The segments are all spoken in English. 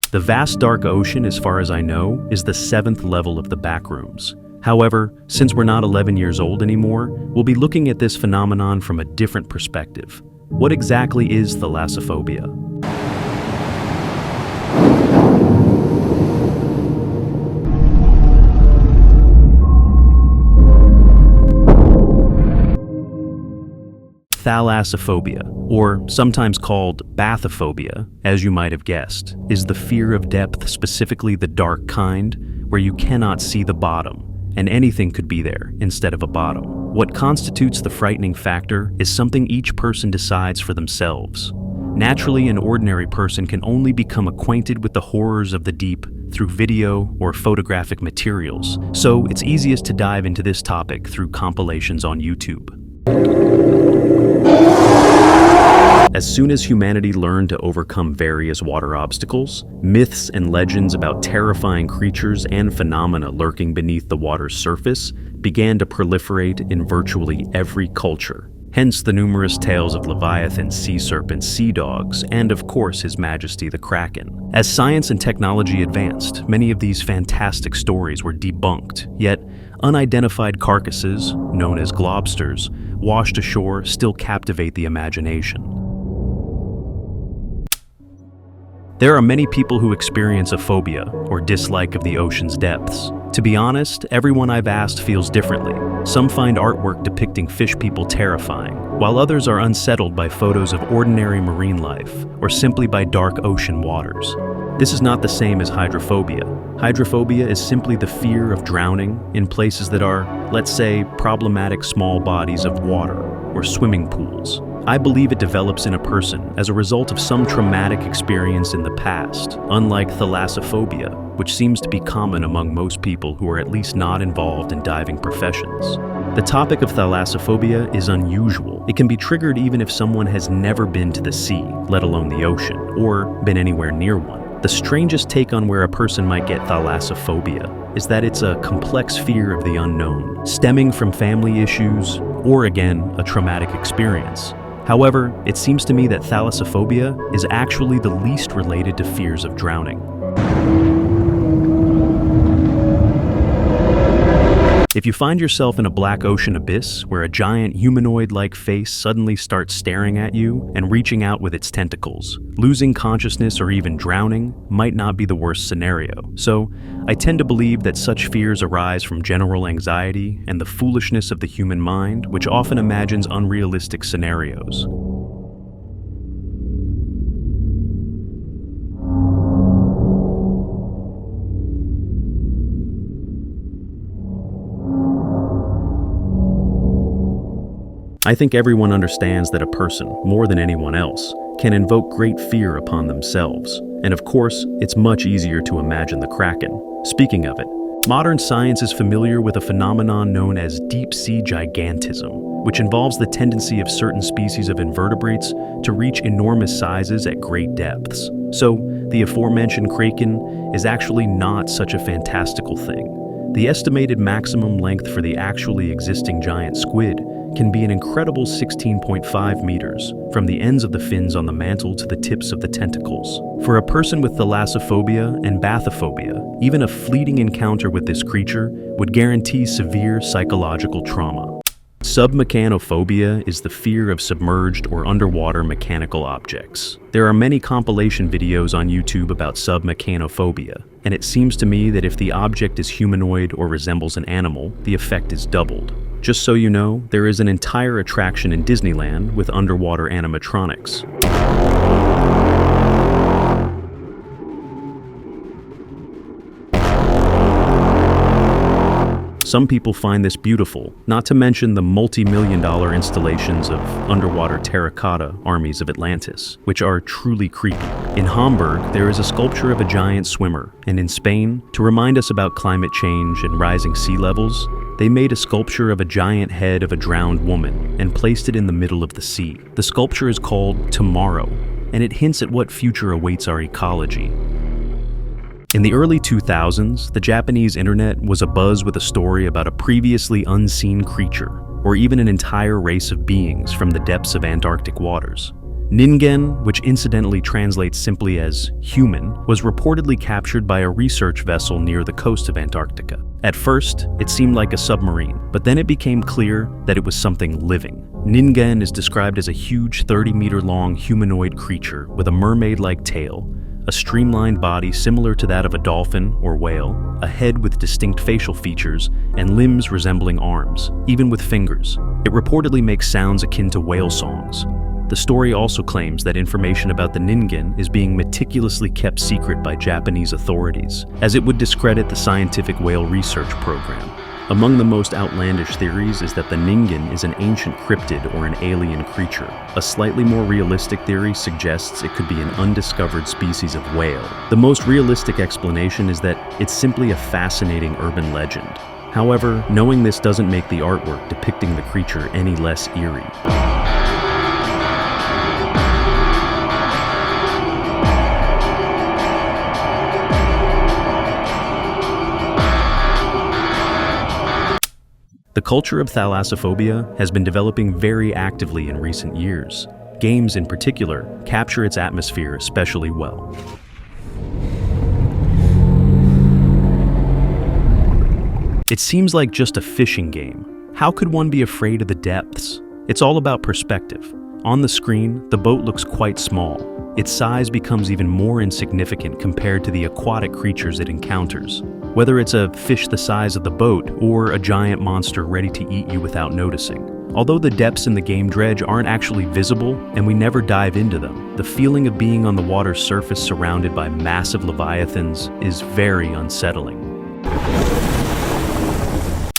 The vast dark ocean, as far as I know, is the 7th level of the backrooms. However, since we're not 11 years old anymore, we'll be looking at this phenomenon from a different perspective. What exactly is thalassophobia? Thalassophobia, or sometimes called bathyphobia, as you might have guessed, is the fear of depth, specifically the dark kind, where you cannot see the bottom, and anything could be there instead of a bottom. What constitutes the frightening factor is something each person decides for themselves. Naturally, an ordinary person can only become acquainted with the horrors of the deep through video or photographic materials, so it's easiest to dive into this topic through compilations on YouTube. As soon as humanity learned to overcome various water obstacles, myths and legends about terrifying creatures and phenomena lurking beneath the water's surface began to proliferate in virtually every culture. Hence the numerous tales of Leviathan, sea serpents, sea dogs, and of course His Majesty the Kraken. As science and technology advanced, many of these fantastic stories were debunked, yet unidentified carcasses, known as globsters, washed ashore still captivate the imagination. There are many people who experience a phobia, or dislike of the ocean's depths. To be honest, everyone I've asked feels differently. Some find artwork depicting fish people terrifying, while others are unsettled by photos of ordinary marine life, or simply by dark ocean waters. This is not the same as hydrophobia. Hydrophobia is simply the fear of drowning in places that are, let's say, problematic small bodies of water, or swimming pools. I believe it develops in a person as a result of some traumatic experience in the past, unlike thalassophobia, which seems to be common among most people who are at least not involved in diving professions. The topic of thalassophobia is unusual. It can be triggered even if someone has never been to the sea, let alone the ocean, or been anywhere near one. The strangest take on where a person might get thalassophobia is that it's a complex fear of the unknown, stemming from family issues, or again, a traumatic experience. However, it seems to me that thalassophobia is actually the least related to fears of drowning. If you find yourself in a black ocean abyss where a giant humanoid-like face suddenly starts staring at you and reaching out with its tentacles, losing consciousness or even drowning might not be the worst scenario. So, I tend to believe that such fears arise from general anxiety and the foolishness of the human mind, which often imagines unrealistic scenarios. I think everyone understands that a person, more than anyone else, can invoke great fear upon themselves. And of course, it's much easier to imagine the Kraken. Speaking of it, modern science is familiar with a phenomenon known as deep-sea gigantism, which involves the tendency of certain species of invertebrates to reach enormous sizes at great depths. So, the aforementioned Kraken is actually not such a fantastical thing. The estimated maximum length for the actually existing giant squid can be an incredible 16.5 meters, from the ends of the fins on the mantle to the tips of the tentacles. For a person with thalassophobia and bathyphobia, even a fleeting encounter with this creature would guarantee severe psychological trauma. Submechanophobia is the fear of submerged or underwater mechanical objects. There are many compilation videos on YouTube about submechanophobia, and it seems to me that if the object is humanoid or resembles an animal, the effect is doubled. Just so you know, there is an entire attraction in Disneyland with underwater animatronics. Some people find this beautiful, not to mention the multi-million-dollar installations of underwater terracotta armies of Atlantis, which are truly creepy. In Hamburg, there is a sculpture of a giant swimmer, and in Spain, to remind us about climate change and rising sea levels, they made a sculpture of a giant head of a drowned woman and placed it in the middle of the sea. The sculpture is called Tomorrow, and it hints at what future awaits our ecology. In the early 2000s, the Japanese internet was abuzz with a story about a previously unseen creature, or even an entire race of beings from the depths of Antarctic waters. Ningen, which incidentally translates simply as human, was reportedly captured by a research vessel near the coast of Antarctica. At first, it seemed like a submarine, but then it became clear that it was something living. Ningen is described as a huge 30-meter-long humanoid creature with a mermaid-like tail, a streamlined body similar to that of a dolphin or whale, a head with distinct facial features, and limbs resembling arms, even with fingers. It reportedly makes sounds akin to whale songs. The story also claims that information about the Ningen is being meticulously kept secret by Japanese authorities, as it would discredit the scientific whale research program. Among the most outlandish theories is that the Ningen is an ancient cryptid or an alien creature. A slightly more realistic theory suggests it could be an undiscovered species of whale. The most realistic explanation is that it's simply a fascinating urban legend. However, knowing this doesn't make the artwork depicting the creature any less eerie. The culture of thalassophobia has been developing very actively in recent years. Games, in particular, capture its atmosphere especially well. It seems like just a fishing game. How could one be afraid of the depths? It's all about perspective. On the screen, the boat looks quite small. Its size becomes even more insignificant compared to the aquatic creatures it encounters. Whether it's a fish the size of the boat or a giant monster ready to eat you without noticing. Although the depths in the game dredge aren't actually visible and we never dive into them, the feeling of being on the water's surface surrounded by massive leviathans is very unsettling.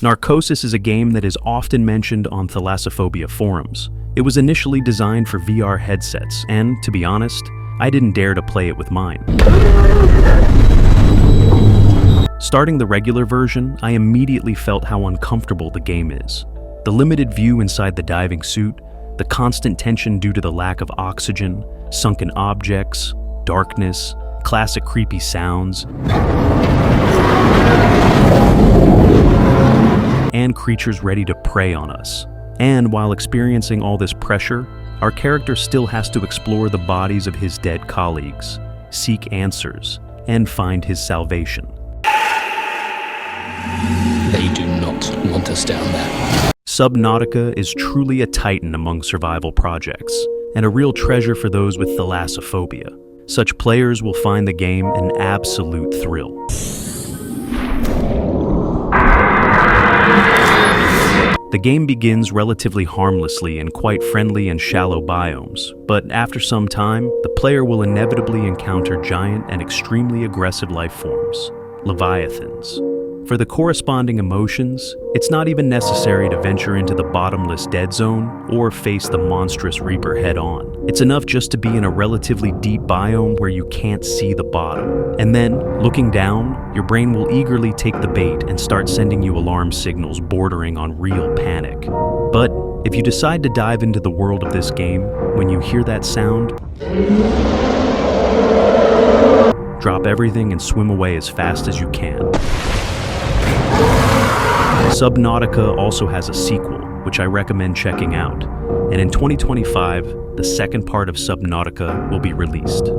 Narcosis is a game that is often mentioned on Thalassophobia forums. It was initially designed for VR headsets, and, to be honest, I didn't dare to play it with mine. Starting the regular version, I immediately felt how uncomfortable the game is. The limited view inside the diving suit, the constant tension due to the lack of oxygen, sunken objects, darkness, classic creepy sounds, and creatures ready to prey on us. And while experiencing all this pressure, our character still has to explore the bodies of his dead colleagues, seek answers, and find his salvation. They do not want us down there. Subnautica is truly a titan among survival projects, and a real treasure for those with thalassophobia. Such players will find the game an absolute thrill. The game begins relatively harmlessly in quite friendly and shallow biomes, but after some time, the player will inevitably encounter giant and extremely aggressive life forms, leviathans. For the corresponding emotions, it's not even necessary to venture into the bottomless dead zone or face the monstrous reaper head-on. It's enough just to be in a relatively deep biome where you can't see the bottom. And then, looking down, your brain will eagerly take the bait and start sending you alarm signals bordering on real panic. But if you decide to dive into the world of this game, when you hear that sound, drop everything and swim away as fast as you can. Subnautica also has a sequel, which I recommend checking out, and in 2025, the second part of Subnautica will be released.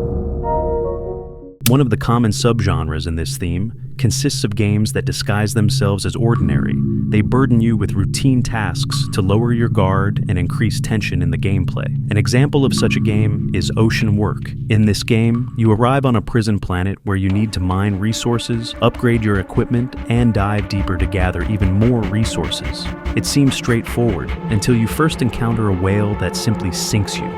One of the common subgenres in this theme consists of games that disguise themselves as ordinary. They burden you with routine tasks to lower your guard and increase tension in the gameplay. An example of such a game is Ocean Work. In this game, you arrive on a prison planet where you need to mine resources, upgrade your equipment, and dive deeper to gather even more resources. It seems straightforward until you first encounter a whale that simply sinks you.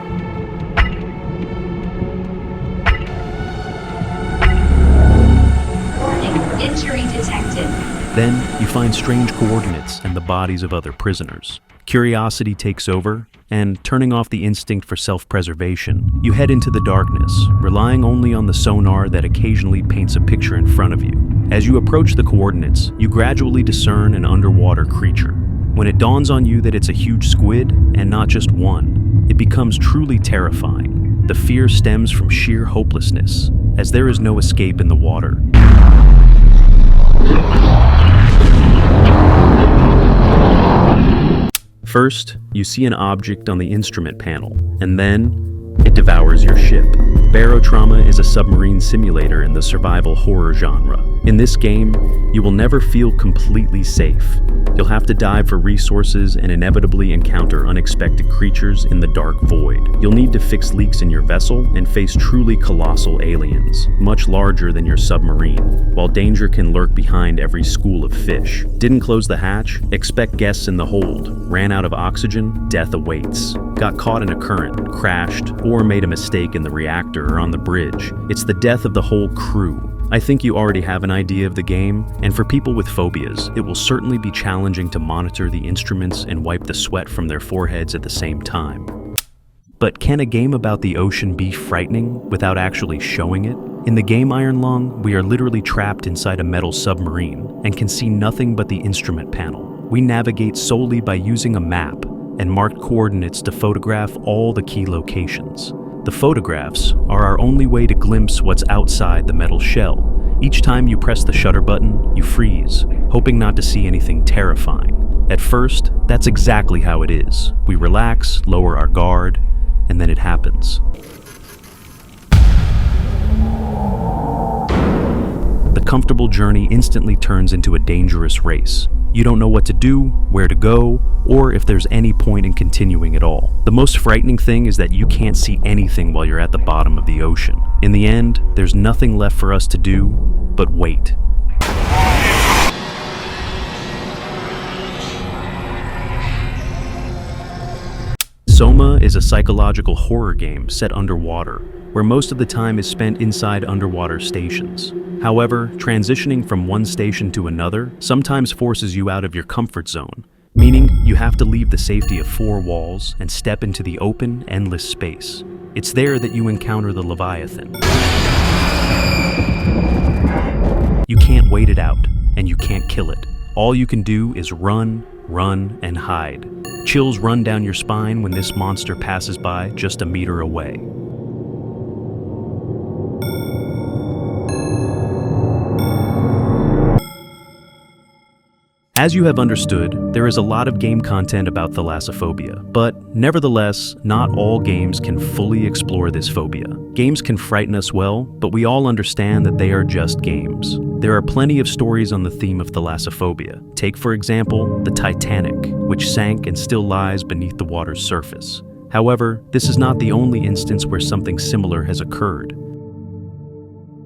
Injury detected. Then, you find strange coordinates and the bodies of other prisoners. Curiosity takes over, and turning off the instinct for self-preservation, you head into the darkness, relying only on the sonar that occasionally paints a picture in front of you. As you approach the coordinates, you gradually discern an underwater creature. When it dawns on you that it's a huge squid, and not just one, it becomes truly terrifying. The fear stems from sheer hopelessness, as there is no escape in the water. First, you see an object on the instrument panel, and then It devours your ship. Barotrauma is a submarine simulator in the survival horror genre. In this game, you will never feel completely safe. You'll have to dive for resources and inevitably encounter unexpected creatures in the dark void. You'll need to fix leaks in your vessel and face truly colossal aliens, much larger than your submarine, while danger can lurk behind every school of fish. Didn't close the hatch? Expect guests in the hold. Ran out of oxygen? Death awaits. Got caught in a current, crashed, or made a mistake in the reactor or on the bridge. It's the death of the whole crew. I think you already have an idea of the game, and for people with phobias, it will certainly be challenging to monitor the instruments and wipe the sweat from their foreheads at the same time. But can a game about the ocean be frightening without actually showing it? In the game Iron Lung, we are literally trapped inside a metal submarine and can see nothing but the instrument panel. We navigate solely by using a map and marked coordinates to photograph all the key locations. The photographs are our only way to glimpse what's outside the metal shell. Each time you press the shutter button, you freeze, hoping not to see anything terrifying. At first, that's exactly how it is. We relax, lower our guard, and then it happens. The comfortable journey instantly turns into a dangerous race. You don't know what to do, where to go, or if there's any point in continuing at all. The most frightening thing is that you can't see anything while you're at the bottom of the ocean. In the end, there's nothing left for us to do but wait. Soma is a psychological horror game set underwater, where most of the time is spent inside underwater stations. However, transitioning from one station to another sometimes forces you out of your comfort zone, meaning you have to leave the safety of four walls and step into the open, endless space. It's there that you encounter the Leviathan. You can't wait it out, and you can't kill it. All you can do is run, and hide. Chills run down your spine when this monster passes by just a meter away. As you have understood, there is a lot of game content about thalassophobia, but nevertheless, not all games can fully explore this phobia. Games can frighten us well, but we all understand that they are just games. There are plenty of stories on the theme of thalassophobia. Take, for example, the Titanic, which sank and still lies beneath the water's surface. However, this is not the only instance where something similar has occurred.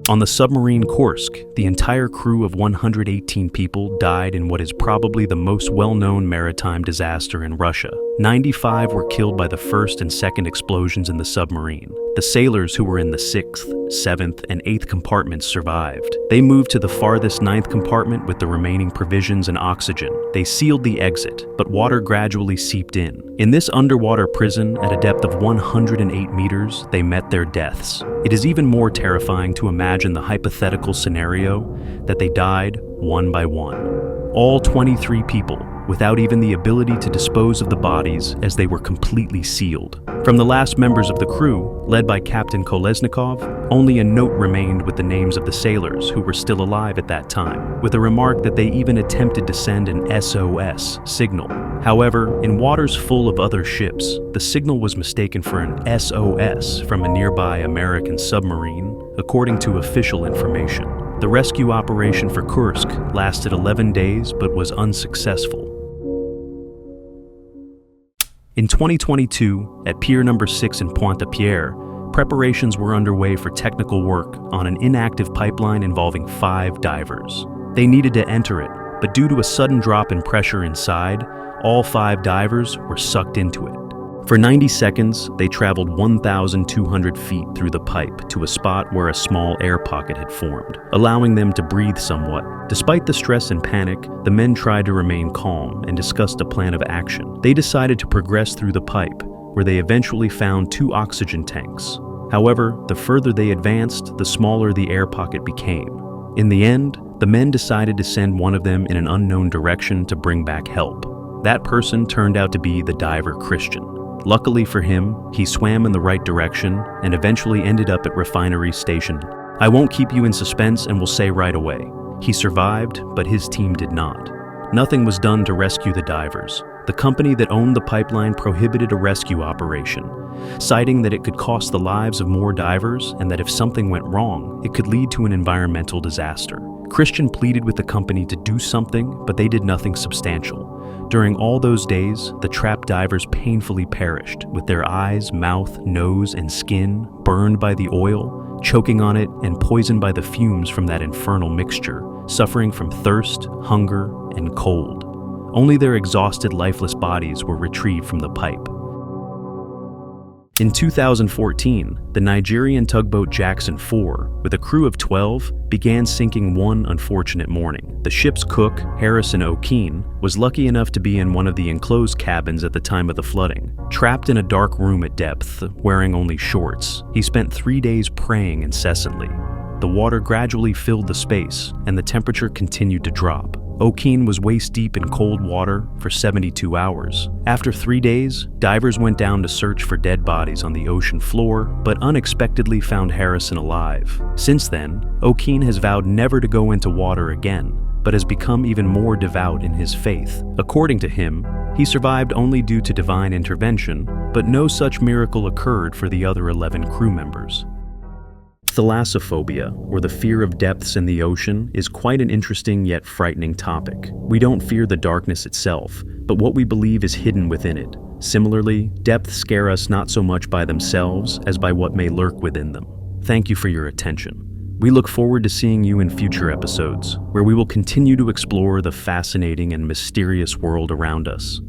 On the submarine Kursk, the entire crew of 118 people died in what is probably the most well-known maritime disaster in Russia. 95 were killed by the first and second explosions in the submarine. The sailors who were in the 6th, 7th, and 8th compartments survived. They moved to the farthest 9th compartment with the remaining provisions and oxygen. They sealed the exit, but water gradually seeped in. In this underwater prison, at a depth of 108 meters, they met their deaths. It is even more terrifying to imagine the hypothetical scenario that they died one by one. All 23 people, without even the ability to dispose of the bodies as they were completely sealed. From the last members of the crew, led by Captain Kolesnikov, only a note remained with the names of the sailors who were still alive at that time, with a remark that they even attempted to send an SOS signal. However, in waters full of other ships, the signal was mistaken for an SOS from a nearby American submarine, according to official information. The rescue operation for Kursk lasted 11 days but was unsuccessful. In 2022, at Pier Number 6 in Pointe-à-Pierre, preparations were underway for technical work on an inactive pipeline involving 5 divers. They needed to enter it, but due to a sudden drop in pressure inside, all 5 divers were sucked into it. For 90 seconds, they traveled 1,200 feet through the pipe to a spot where a small air pocket had formed, allowing them to breathe somewhat. Despite the stress and panic, the men tried to remain calm and discussed a plan of action. They decided to progress through the pipe, where they eventually found 2 oxygen tanks. However, the further they advanced, the smaller the air pocket became. In the end, the men decided to send one of them in an unknown direction to bring back help. That person turned out to be the diver Christian. Luckily for him, he swam in the right direction and eventually ended up at Refinery Station. I won't keep you in suspense and will say right away, he survived, but his team did not. Nothing was done to rescue the divers. the company that owned the pipeline prohibited a rescue operation, citing that it could cost the lives of more divers and that if something went wrong, it could lead to an environmental disaster. Christian pleaded with the company to do something, but they did nothing substantial. During all those days, the trapped divers painfully perished, with their eyes, mouth, nose, and skin burned by the oil, choking on it, and poisoned by the fumes from that infernal mixture, suffering from thirst, hunger, and cold. Only their exhausted, lifeless bodies were retrieved from the pipe. In 2014, the Nigerian tugboat Jackson 4, with a crew of 12, began sinking one unfortunate morning. The ship's cook, Harrison O'Keefe, was lucky enough to be in one of the enclosed cabins at the time of the flooding. Trapped in a dark room at depth, wearing only shorts, he spent 3 days praying incessantly. The water gradually filled the space, and the temperature continued to drop. O'Keefe was waist-deep in cold water for 72 hours. After 3 days, divers went down to search for dead bodies on the ocean floor, but unexpectedly found Harrison alive. Since then, O'Keefe has vowed never to go into water again, but has become even more devout in his faith. According to him, he survived only due to divine intervention, but no such miracle occurred for the other 11 crew members. Thalassophobia, or the fear of depths in the ocean, is quite an interesting yet frightening topic. We don't fear the darkness itself, but what we believe is hidden within it. Similarly, depths scare us not so much by themselves as by what may lurk within them. Thank you for your attention. We look forward to seeing you in future episodes, where we will continue to explore the fascinating and mysterious world around us.